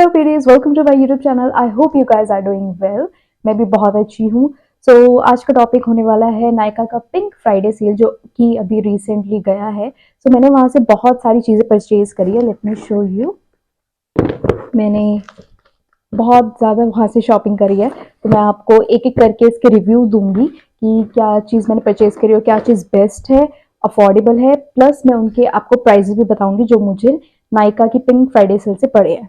Hello pretties, welcome to my YouTube channel. I hope you guys are doing well. मैं भी बहुत अच्छी हूँ। सो आज का टॉपिक होने वाला है नायका का पिंक फ्राइडे सेल, जो कि अभी रिसेंटली गया है। सो मैंने वहाँ से बहुत सारी चीज़ें परचेज करी है। Let me show you. मैंने बहुत ज़्यादा वहाँ से शॉपिंग करी है, तो मैं आपको एक एक करके इसके रिव्यू दूंगी कि क्या चीज़ मैंने परचेज करी और क्या चीज़ बेस्ट है, अफोर्डेबल है। प्लस मैं उनके आपको प्राइजेस भी बताऊंगी जो मुझे नायका की पिंक फ्राइडे सेल से पड़े हैं।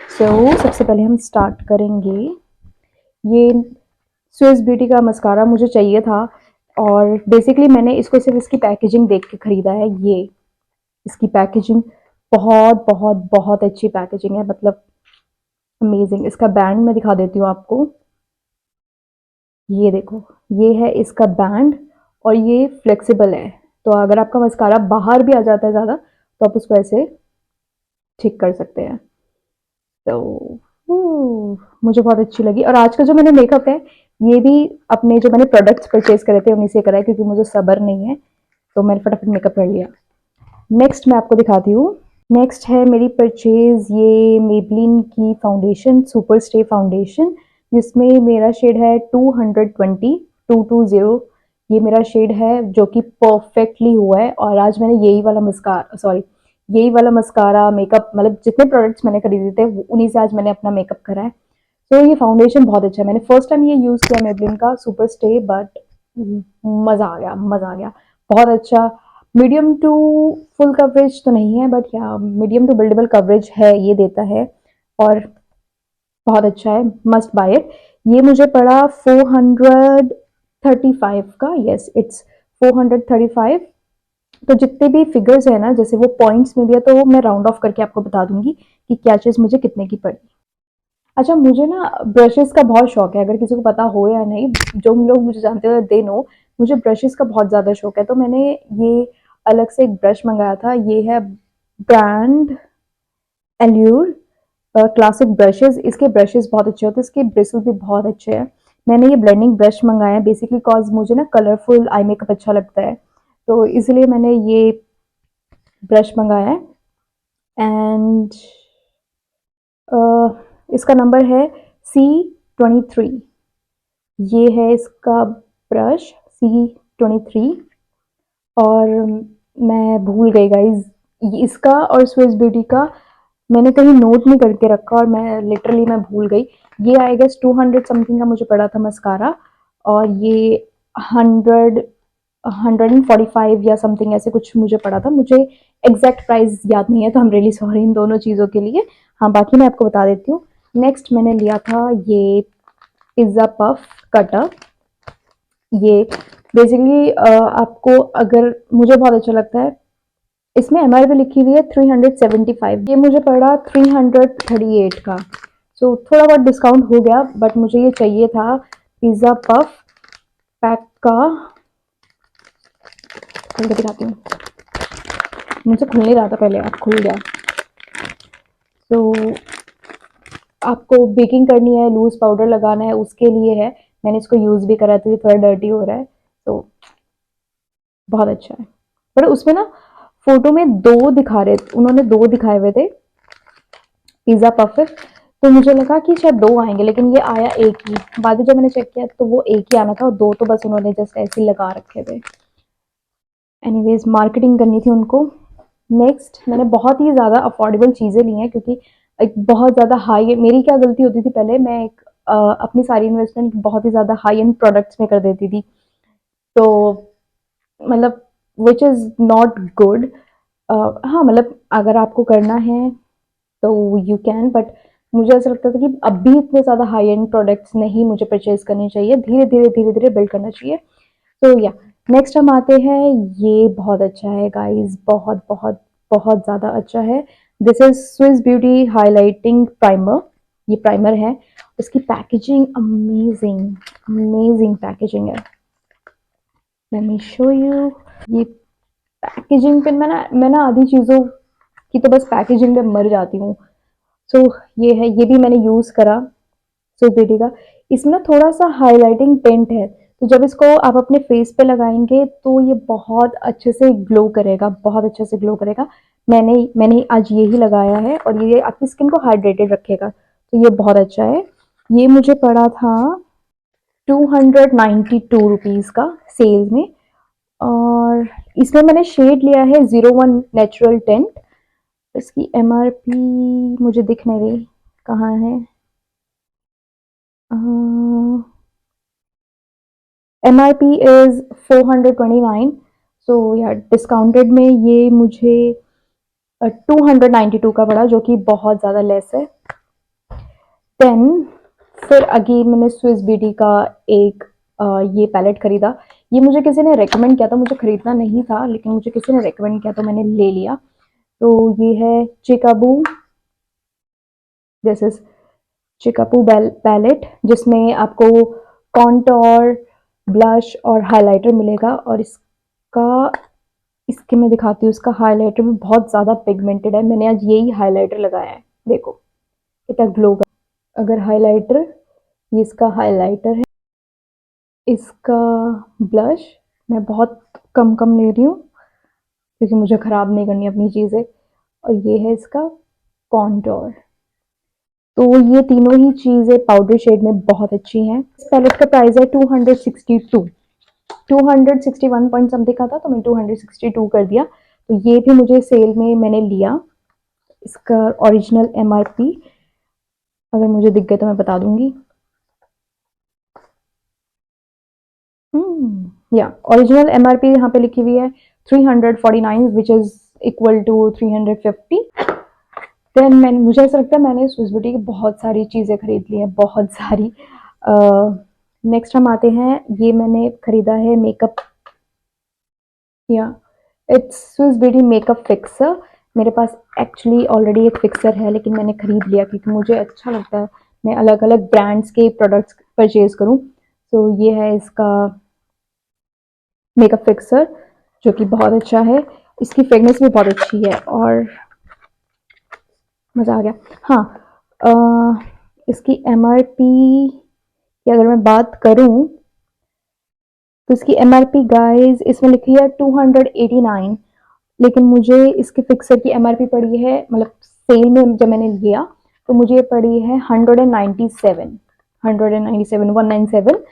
सबसे पहले हम स्टार्ट करेंगे। ये स्विस ब्यूटी का मस्कारा मुझे चाहिए था, और बेसिकली मैंने इसको सिर्फ इसकी पैकेजिंग देख के खरीदा है। ये इसकी पैकेजिंग बहुत बहुत बहुत अच्छी पैकेजिंग है, मतलब अमेजिंग। इसका बैंड मैं दिखा देती हूँ आपको। ये देखो, ये है इसका बैंड, और ये फ्लेक्सिबल है। तो अगर आपका मस्कारा बाहर भी आ जाता है ज़्यादा, तो आप उसको ऐसे ठीक कर सकते हैं। तो मुझे बहुत अच्छी लगी। और आज का जो मैंने मेकअप है, ये भी अपने जो मैंने प्रोडक्ट्स परचेज करे थे उन्हीं से करा है, क्योंकि मुझे सब्र नहीं है, तो मैंने फटाफट मेकअप कर लिया। नेक्स्ट मैं आपको दिखाती हूँ। नेक्स्ट है मेरी परचेज, ये मेबलिन की फाउंडेशन, सुपर स्टे फाउंडेशन, जिसमें मेरा शेड है 220। ये मेरा शेड है जो कि परफेक्टली हुआ है। और आज मैंने यही वाला मस्कारा मेकअप, मतलब जितने प्रोडक्ट्स मैंने खरीदे थे उन्हीं से आज मैंने अपना मेकअप करा है। तो ये फाउंडेशन बहुत अच्छा है। मैंने फर्स्ट टाइम ये यूज़ किया मेबलिन का सुपर स्टे, बट मज़ा आ गया, मज़ा आ गया। बहुत अच्छा। मीडियम टू फुल कवरेज तो नहीं है, बट या मीडियम टू बिल्डेबल कवरेज है, ये देता है। और बहुत अच्छा है, मस्ट बाय इट। ये मुझे पड़ा 435 का। Yes, it's 435। तो जितने भी फिगर्स है ना, जैसे वो पॉइंट्स में भी है, तो वो मैं राउंड ऑफ करके आपको बता दूंगी कि क्या चीज़ मुझे कितने की पड़ी। अच्छा, मुझे ना ब्रशेस का बहुत शौक है। अगर किसी को पता हो या नहीं, जो लोग मुझे जानते हो दे नो, मुझे ब्रशेस का बहुत ज़्यादा शौक है। तो मैंने ये अलग से एक ब्रश मंगाया था। ये है ब्रांड एल्यूर क्लासिक ब्रशेस। इसके ब्रशेस बहुत अच्छे होते हैं, इसके ब्रिसल भी बहुत अच्छे हैं। मैंने ये ब्लेंडिंग ब्रश मंगाया है बेसिकली कॉज मुझे ना कलरफुल आई मेकअप अच्छा लगता है, तो इसलिए मैंने ये ब्रश मंगाया है। एंड इसका नंबर है C23। ये है इसका ब्रश C23। और मैं भूल गई गाइज, इसका और स्विस ब्यूटी का मैंने कहीं नोट नहीं करके रखा, और मैं भूल गई। ये आई गेस 200 समथिंग का मुझे पड़ा था मस्कारा, और ये 145 या समथिंग ऐसे कुछ मुझे पड़ा था। मुझे एग्जैक्ट प्राइस याद नहीं है, तो हम रियली सॉरी इन दोनों चीज़ों के लिए। हाँ, बाकी मैं आपको बता देती हूँ। नेक्स्ट मैंने लिया था ये पिज़्ज़ा पफ कटर। ये बेसिकली आपको, अगर मुझे बहुत अच्छा लगता है, इसमें MRP लिखी हुई है 375। ये मुझे पड़ा 338 का। सो थोड़ा बहुत डिस्काउंट हो गया, बट मुझे ये चाहिए था पिज़्ज़ा पफ पैक का। खोल के दिखाती हूँ। मुझसे खुल नहीं रहा था पहले, अब खुल गया। तो आपको बेकिंग करनी है, लूज पाउडर लगाना है, उसके लिए है। मैंने इसको यूज़ भी करा, तो ये थोड़ा डर्टी हो रहा है, तो बहुत अच्छा है। पर उसमें ना फोटो में दो दिखा रहे, उन्होंने दो दिखाए हुए थे पिज़्ज़ा पफ, तो मुझे लगा कि शायद दो आएंगे, लेकिन ये आया एक ही। बाद में जब मैंने चेक किया तो वो एक ही आना था, और दो तो बस उन्होंने जस्ट ऐसे ही लगा रखे थे। एनीवेज, मार्केटिंग करनी थी उनको। नेक्स्ट मैंने बहुत ही ज़्यादा अफोर्डेबल चीज़ें ली हैं, क्योंकि एक बहुत ज़्यादा हाई, मेरी क्या गलती होती थी पहले, मैं एक अपनी सारी इन्वेस्टमेंट बहुत ही ज़्यादा हाई एंड प्रोडक्ट्स में कर देती थी। तो मतलब विच इज़ नॉट गुड। हाँ, मतलब अगर आपको करना है तो यू कैन, बट मुझे ऐसा लगता था कि अभी इतने ज़्यादा हाई एंड प्रोडक्ट्स नहीं मुझे परचेज करनी चाहिए, धीरे धीरे बिल्ड करना चाहिए। तो या नेक्स्ट हम आते हैं। ये बहुत अच्छा है गाइस, बहुत बहुत बहुत ज़्यादा अच्छा है। This is Swiss beauty highlighting primer. ये प्राइमर है। इसकी पैकेजिंग अमेजिंग, अमेजिंग पैकेजिंग है। Let me show you. ये पैकेजिंग पे मैं ना आधी चीज़ों की तो बस पैकेजिंग पे मर जाती हूँ। सो ये है, ये भी मैंने यूज़ करा स्विस ब्यूटी का। इसमें ना थोड़ा सा हाइलाइटिंग पेंट है, तो जब इसको आप अपने फेस पे लगाएंगे तो ये बहुत अच्छे से ग्लो करेगा, बहुत अच्छे से ग्लो करेगा। मैंने आज यही लगाया है और ये आपकी स्किन को हाइड्रेटेड रखेगा, तो ये बहुत अच्छा है। ये मुझे पड़ा था 292 रुपीज़ का सेल में, और इसमें मैंने शेड लिया है 01 नेचुरल टेंट। इसकी एमआरपी मुझे दिख नहीं रही, कहाँ है? MRP is 429। सो यार डिस्काउंटेड में ये मुझे 292 का पड़ा, जो कि बहुत ज़्यादा लेस है। देन फिर अगेन मैंने स्विस ब्यूटी का एक ये पैलेट खरीदा। ये मुझे किसी ने रेकमेंड किया था, मुझे खरीदना नहीं था लेकिन मुझे किसी ने रेकमेंड किया तो मैंने ले लिया। तो ये है चिकाबू, दिस इज चिकाबू पैलेट, जिसमें आपको कॉन्टोर, ब्लश और हाइलाइटर मिलेगा। और इसके मैं दिखाती हूँ, इसका हाइलाइटर भी बहुत ज़्यादा पिगमेंटेड है। मैंने आज यही हाइलाइटर लगाया है, देखो कितना ग्लो कर। अगर हाइलाइटर, ये इसका हाइलाइटर है। इसका ब्लश मैं बहुत कम कम ले रही हूँ क्योंकि मुझे ख़राब नहीं करनी अपनी चीज़ें। और ये है इसका कॉन्टोर। तो ये तीनों ही चीज़ें पाउडर शेड में बहुत अच्छी हैं। इस पैलेट का प्राइस है 262, 261 पॉइंट समथिंग का था तो मैंने 262 कर दिया। तो ये भी मुझे सेल में मैंने लिया। इसका ओरिजिनल एमआरपी अगर मुझे दिख गए तो मैं बता दूंगी। या ओरिजिनल एमआरपी यहाँ पे लिखी हुई है 349, which is equal to 350। Then मुझे ऐसा लगता है मैंने स्विस ब्यूटी की बहुत सारी चीज़ें खरीद ली हैं, बहुत सारी। नेक्स्ट हम आते हैं, ये मैंने खरीदा है मेकअप, या it's Swiss beauty makeup fixer. मेरे पास एक्चुअली ऑलरेडी एक फिक्सर है लेकिन मैंने खरीद लिया क्योंकि मुझे अच्छा लगता है मैं अलग अलग ब्रांड्स के प्रोडक्ट्स परचेज करूँ। तो ये है इसका मेकअप फिक्सर जो कि बहुत अच्छा है। इसकी फ्रेगनेंस भी बहुत अच्छी है और मज़ा आ गया। हाँ, इसकी एमआरपी की अगर मैं बात करूँ तो इसकी एमआरपी गाइस इसमें लिखी है 289, लेकिन मुझे इसके फिक्सर की एमआरपी पड़ी है, मतलब सेल में जब मैंने लिया तो मुझे पड़ी है 197, 197।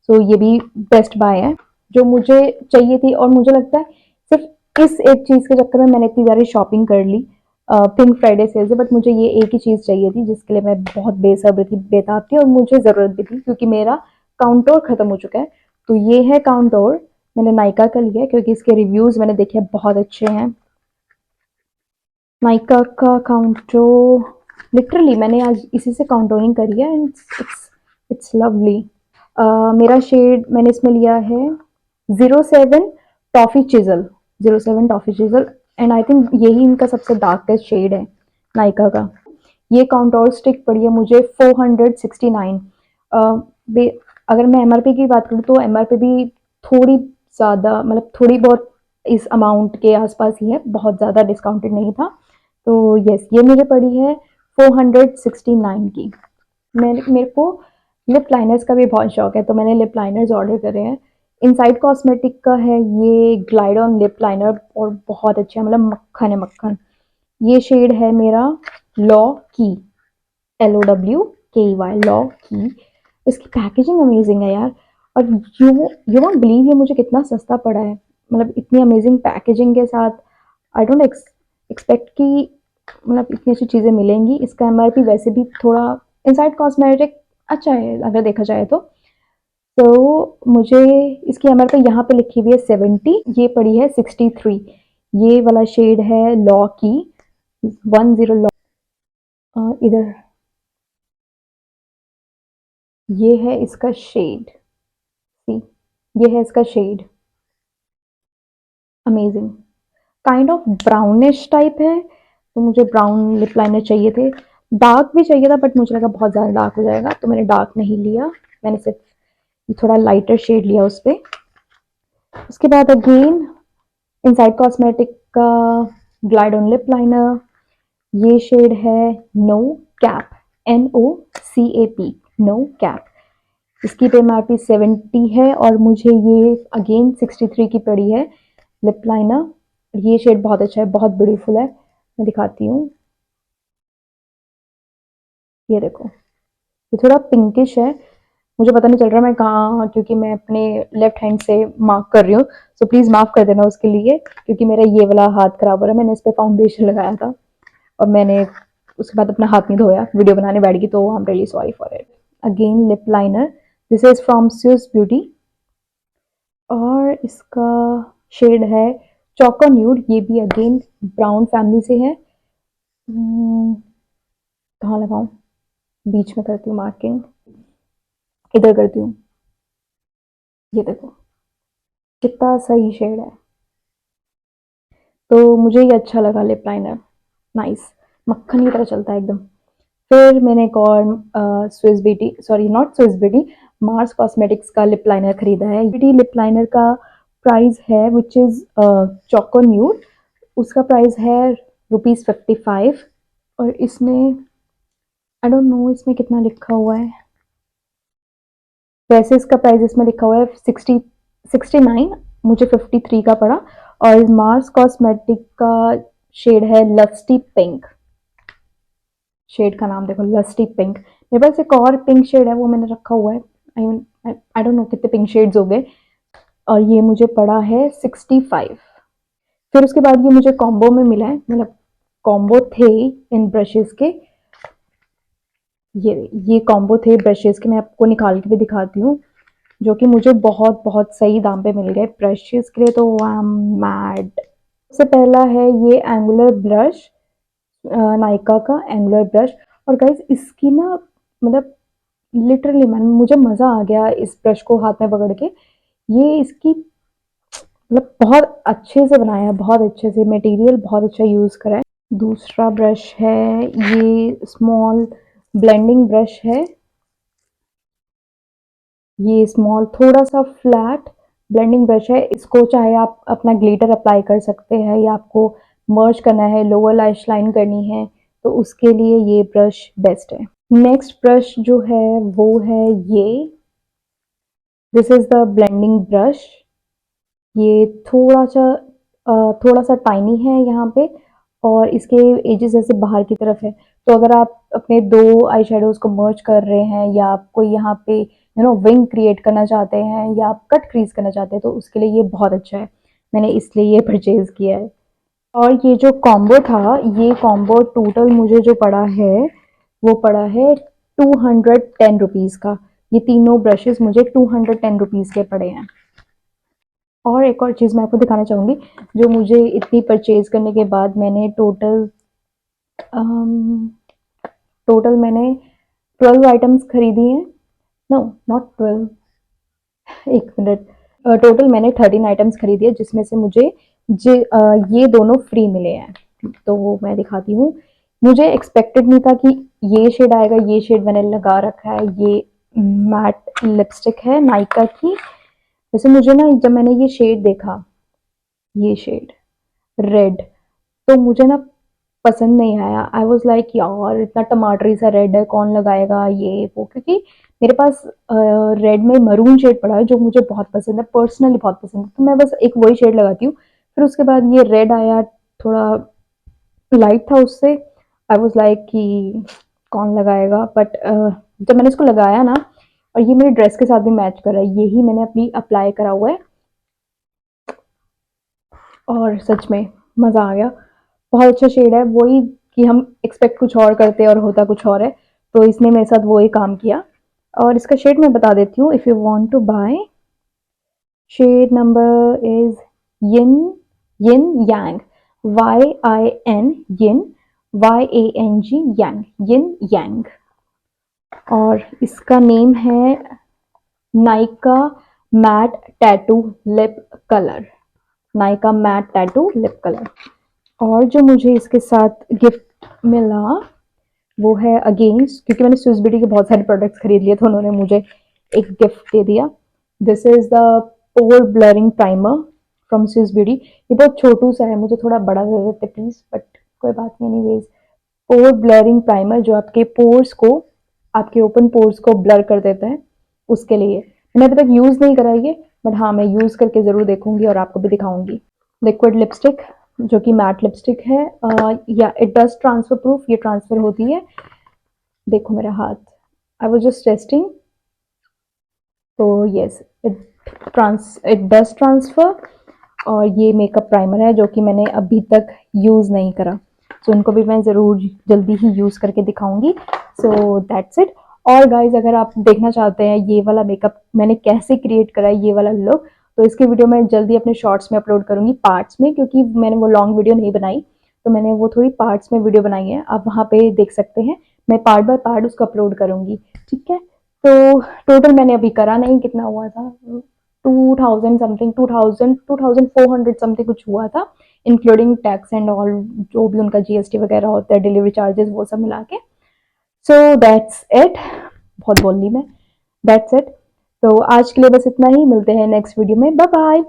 सो ये भी बेस्ट बाय है जो मुझे चाहिए थी। और मुझे लगता है सिर्फ इस एक चीज़ के चक्कर में मैंने इतनी सारी शॉपिंग कर ली पिंक फ्राइडे सेल से, बट मुझे ये एक ही चीज़ चाहिए थी जिसके लिए मैं बहुत बेसब्र थी, बेताब थी, और मुझे ज़रूरत भी थी क्योंकि मेरा काउंटोर ख़त्म हो चुका है। तो ये है काउंटोर, मैंने नायका का लिया क्योंकि इसके रिव्यूज़ मैंने देखे बहुत अच्छे हैं। नायका का काउंटोर लिटरली मैंने आज इसी से काउंटोरिंग करी है एंड इट्स लवली। मेरा शेड मैंने इसमें लिया है 07 toffee chisel, 07 toffee chisel, and I think यही इनका सबसे डार्केस्ट शेड है नायका का। ये काउंटोर स्टिक पड़ी है मुझे 469। अगर मैं एमआरपी की बात करूँ तो एमआरपी भी थोड़ी ज़्यादा, मतलब थोड़ी बहुत इस अमाउंट के आसपास ही है, बहुत ज़्यादा डिस्काउंटेड नहीं था। तो यस, ये मुझे पड़ी है 469 की। मेरे को लिप लाइनर्स का भी बहुत शौक है तो मैंने लिप लाइनर्स ऑर्डर करे हैं। इनसाइड कॉस्मेटिक का है ये ग्लाइड ऑन लिप लाइनर और बहुत अच्छा है, मतलब मक्खन है मक्खन। ये शेड है मेरा लॉ की, LOWKEY, लॉ की। इसकी पैकेजिंग अमेजिंग है यार, और यू वोंट बिलीव ये मुझे कितना सस्ता पड़ा है, मतलब इतनी अमेजिंग पैकेजिंग के साथ। आई डोंट एक्सपेक्ट कि मतलब इतनी अच्छी चीज़ें मिलेंगी। इसका एमआरपी वैसे भी थोड़ा इनसाइड कॉस्मेटिक अच्छा है अगर देखा जाए तो मुझे इसकी एमआरपी यहाँ पे लिखी हुई है 70, ये पड़ी है 63। ये वाला शेड है लॉ की 10 लॉ। इधर ये है इसका शेड, सी, ये है इसका shade, amazing, kind of brownish type है। तो मुझे ब्राउन लिप लाइनर चाहिए थे, डार्क भी चाहिए था बट मुझे लगा बहुत ज़्यादा डार्क हो जाएगा तो मैंने डार्क नहीं लिया, मैंने सिर्फ थोड़ा लाइटर शेड लिया उस पर। उसके बाद अगेन इनसाइड कॉस्मेटिक का ग्लाइड ऑन लिप लाइनर, ये शेड है no cap, NOCAP, no cap. इसकी पे एमआरपी 70 है और मुझे ये अगेन 63 की पड़ी है लिप लाइनर। ये शेड बहुत अच्छा है, बहुत ब्यूटीफुल है। मैं दिखाती हूँ, ये देखो, ये थोड़ा पिंकिश है, मुझे पता नहीं चल रहा मैं कहाँ, क्योंकि मैं अपने लेफ्ट हैंड से मार्क कर रही हूँ, सो प्लीज़ माफ़ कर देना उसके लिए, क्योंकि मेरा ये वाला हाथ खराब हो रहा है। मैंने इस पर फाउंडेशन लगाया था और मैंने उसके बाद अपना हाथ नहीं धोया, वीडियो बनाने बैठ गई, तो I am really sorry for it. Again lip liner, this is from Swiss beauty और इसका शेड है चोको न्यूड, ये भी अगेन ब्राउन फैमिली से है। कहाँ लगाऊं, बीच में करती हूँ मार्किंग, इधर करती हूँ, ये देखो कितना सही शेड है। तो मुझे ये अच्छा लगा लिप लाइनर, नाइस, मक्खन की तरह चलता है एकदम। फिर मैंने एक और Swiss beauty, sorry not Swiss beauty, Mars cosmetics का लिप लाइनर खरीदा है। ब्यूटी लिप लाइनर का प्राइस है विच इज़ चोको न्यूड, उसका प्राइस है ₹55 और इसमें आई डोंट नो इसमें कितना लिखा हुआ है, वैसे इसका प्राइस इसमें लिखा हुआ है 69, मुझे 53 का पड़ा। और मार्स कॉस्मेटिक का शेड है लस्टी पिंक, शेड का नाम देखो लस्टी पिंक। मेरे पास एक और पिंक शेड है, वो मैंने रखा हुआ है, आई डोंट नो कितने पिंक शेड्स हो गए, और ये मुझे पड़ा है 65। फिर उसके बाद ये मुझे कॉम्बो में मिला है, मतलब कॉम्बो थे इन ब्रशेस के, ये कॉम्बो थे ब्रशेस के, मैं आपको निकाल के भी दिखाती हूँ, जो कि मुझे बहुत बहुत सही दाम पे मिल गए ब्रशेस के लिए, तो आई एम मैड। सबसे पहला है ये एंगुलर ब्रश, नायका का एंगुलर ब्रश, और गाइज इसकी ना मतलब लिटरली मैन मुझे मज़ा आ गया इस ब्रश को हाथ में पकड़ के, ये इसकी मतलब बहुत अच्छे से बनाया है, बहुत अच्छे से, मटेरियल बहुत अच्छा यूज़ करा है। दूसरा ब्रश है ये स्मॉल ब्लेंडिंग ब्रश है, ये स्मॉल थोड़ा सा फ्लैट ब्लेंडिंग ब्रश है, इसको चाहे आप अपना ग्लिटर अप्लाई कर सकते हैं या आपको मर्ज करना है, लोअर लैश लाइन करनी है, तो उसके लिए ये ब्रश बेस्ट है। नेक्स्ट ब्रश जो है वो है ये, this is the blending brush, ये थोड़ा सा टाइनी है यहाँ पे, और इसके एजेस ऐसे बाहर की तरफ है, तो अगर आप अपने दो आई शेडोज़ को मर्ज कर रहे हैं या आप कोई यहाँ पे विंग क्रिएट करना चाहते हैं या आप कट क्रीज करना चाहते हैं, तो उसके लिए ये बहुत अच्छा है, मैंने इसलिए ये परचेज़ किया है। और ये जो कॉम्बो था, ये कॉम्बो टोटल मुझे जो पड़ा है वो पड़ा है ₹210 का, ये तीनों ब्रशेस मुझे ₹210 के पड़े हैं। और एक और चीज़ मैं आपको दिखाना चाहूँगी, जो मुझे इतनी परचेज़ करने के बाद मैंने टोटल मैंने 12 आइटम्स खरीदी हैं, नो नॉट 12, एक मिनट, टोटल मैंने 13 आइटम्स खरीदी है, जिसमें से मुझे ये दोनों फ्री मिले हैं, तो वो मैं दिखाती हूँ। मुझे एक्सपेक्टेड नहीं था कि ये शेड आएगा, ये शेड मैंने लगा रखा है, ये मैट लिपस्टिक है नायका की। वैसे मुझे ना जब मैंने ये शेड देखा, ये शेड रेड, तो मुझे ना पसंद नहीं आया, आई वॉज लाइक यार इतना टमाटरी सा रेड है, कौन लगाएगा ये वो, क्योंकि मेरे पास रेड में मरून शेड पड़ा है जो मुझे बहुत पसंद है, पर्सनली बहुत पसंद है, तो मैं बस एक वही शेड लगाती हूँ। फिर उसके बाद ये रेड आया, थोड़ा लाइट था उससे, आई वॉज लाइक कि कौन लगाएगा, बट जब मैंने इसको लगाया ना, और ये मेरे ड्रेस के साथ भी मैच कर रहा है, यही मैंने अपनी अप्लाई करा हुआ है, और सच में मज़ा आ गया, बहुत अच्छा शेड है, वही कि हम एक्सपेक्ट कुछ और करते हैं और होता कुछ और है, तो इसने मेरे साथ वही काम किया। और इसका शेड मैं बता देती हूँ, if you want to buy, shade number is yin yin yang, YIN yin, YANG yang, yin yang, और इसका नेम है Nykaa matte tattoo lip colour, Nykaa matte tattoo lip colour. और जो मुझे इसके साथ गिफ्ट मिला वो है अगेन, क्योंकि मैंने स्विस ब्यूटी के बहुत सारे प्रोडक्ट्स खरीद लिए, तो उन्होंने मुझे एक गिफ्ट दे दिया, this is the pore blurring primer from Swiss Beauty, ये बहुत छोटू सा है, मुझे थोड़ा बड़ा दे देते प्लीज़, बट कोई बात नहीं, एनीवेज पोर ब्लरिंग प्राइमर जो आपके पोर्स को, आपके ओपन पोर्स को ब्लर कर देता है, उसके लिए मैंने अभी तक यूज़ नहीं करा ये, बट हाँ मैं यूज़ करके ज़रूर देखूंगी और आपको भी दिखाऊंगी। लिक्विड लिपस्टिक, जो कि मैट लिपस्टिक है। या इट डज ट्रांसफर प्रूफ, ये ट्रांसफर होती है। देखो मेरा हाथ, आई वाज जस्ट टेस्टिंग। तो यस, इट डज ट्रांसफर। और ये मेकअप प्राइमर है जो कि मैंने अभी तक यूज़ नहीं करा, सो इनको भी मैं ज़रूर जल्दी ही यूज़ करके दिखाऊंगी। So that's it. और गाइज, अगर आप देखना चाहते हैं ये वाला मेकअप मैंने कैसे क्रिएट करा है, ये वाला लुक, तो इसकी वीडियो मैं जल्दी अपने शॉर्ट्स में अपलोड करूंगी, पार्ट्स में, क्योंकि मैंने वो लॉन्ग वीडियो नहीं बनाई, तो मैंने वो थोड़ी पार्ट्स में वीडियो बनाई है, आप वहाँ पे देख सकते हैं। मैं पार्ट बाय पार्ट उसको अपलोड करूंगी, ठीक है। तो टोटल मैंने अभी करा नहीं, कितना हुआ था, 2000 समथिंग, 2400 समथिंग कुछ हुआ था, इंक्लूडिंग टैक्स एंड ऑल, जो भी उनका जीएसटी वगैरह होता है, डिलीवरी चार्जेस, वो सब मिला के। So that's it. बहुत बोल ली मैं। That's it. तो आज के लिए बस इतना ही, मिलते हैं नेक्स्ट वीडियो में, बाय बाय।